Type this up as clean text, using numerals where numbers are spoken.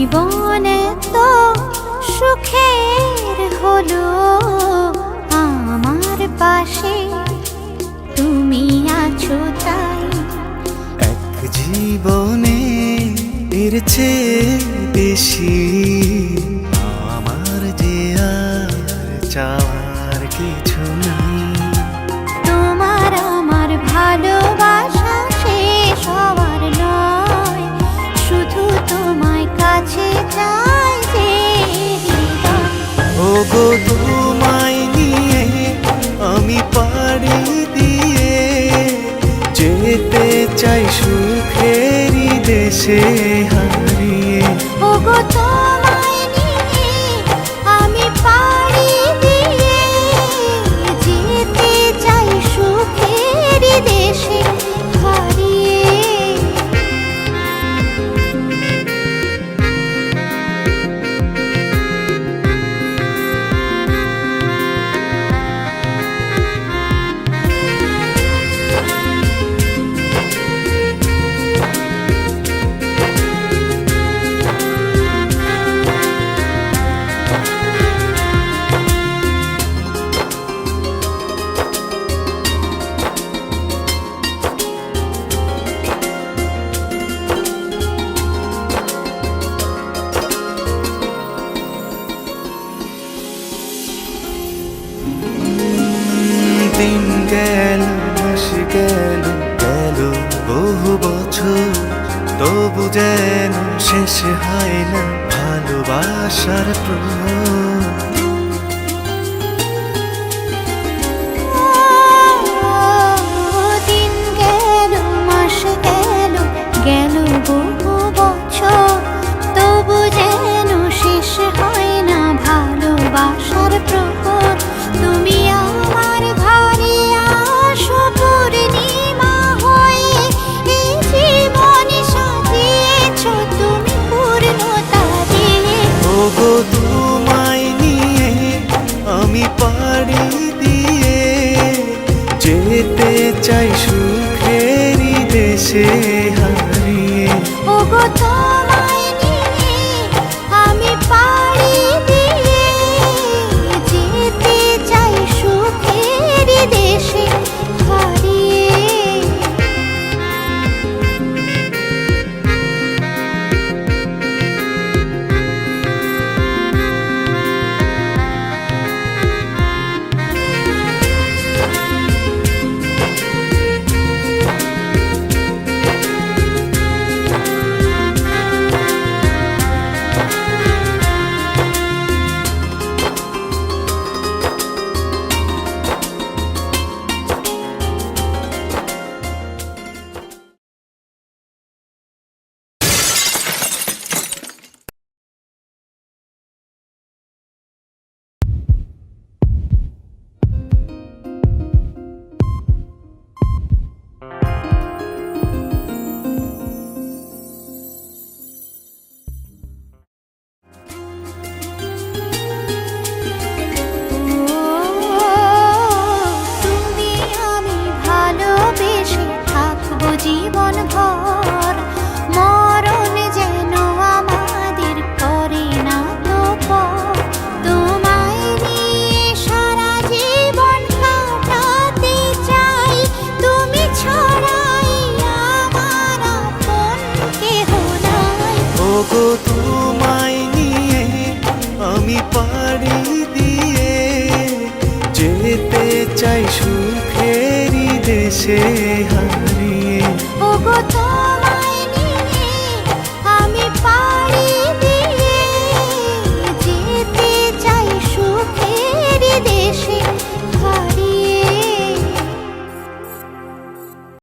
জীবন তো সুখের হলো আমার পাশে তুমি আছো তাই। এক জীবনে এর চেয়ে বেশি আমার যে আর চাওয়ার কিছু নাই। তোমার আমার ভালোবাসা শেষ হওয়ার নয়, শুধু তোমায় কাছে চাই যে হৃদয়। ওগো তোমায় নিয়ে আমি পাড়ি দিয়ে যেতে চাই সুখেরই দেশে হারিয়ে। ওগো তোমায় নিয়ে আমি পাড়ি দিয়ে যেতে চাই সুখের দেশে হারিয়ে। দিন গেল মাস গেল গেল বহু বছর, তবু যেন শেষ হয় না ভালোবাসার প্রহর। দিন গেল মাস গেল গেল বহু বছর, তবু যেন শেষ হয় না ভালোবাসার প্রহর। তুমি আমার ঘরে আসো পূর্ণিমা হয়ে, এই জীবন সাজিয়েছ তুমি পূর্ণতা দিয়ে। ওগো তোমায় নিয়ে আমি পাড়ি দিয়ে যেতে চাই সুখেরই দেশে হারিয়ে। ওগো তোমায় নিয়ে আমি পাড়ি দিয়ে যেতে চাই সুখের দেশে হারিয়ে। তুমি আমি ভালোবেসে থাকবো জীবন ভর, মরণ যেন আমাদের করে না তো পর। তোমায় নিয়ে সারা জীবন কাটাতে চাই, তুমি ছড়াই আমার আপন কেহ নাই। ওগো তোমায় নিয়ে আমি পাড়ি দিয়ে যেতে চাই সুখেরই দেশে হারিয়ে।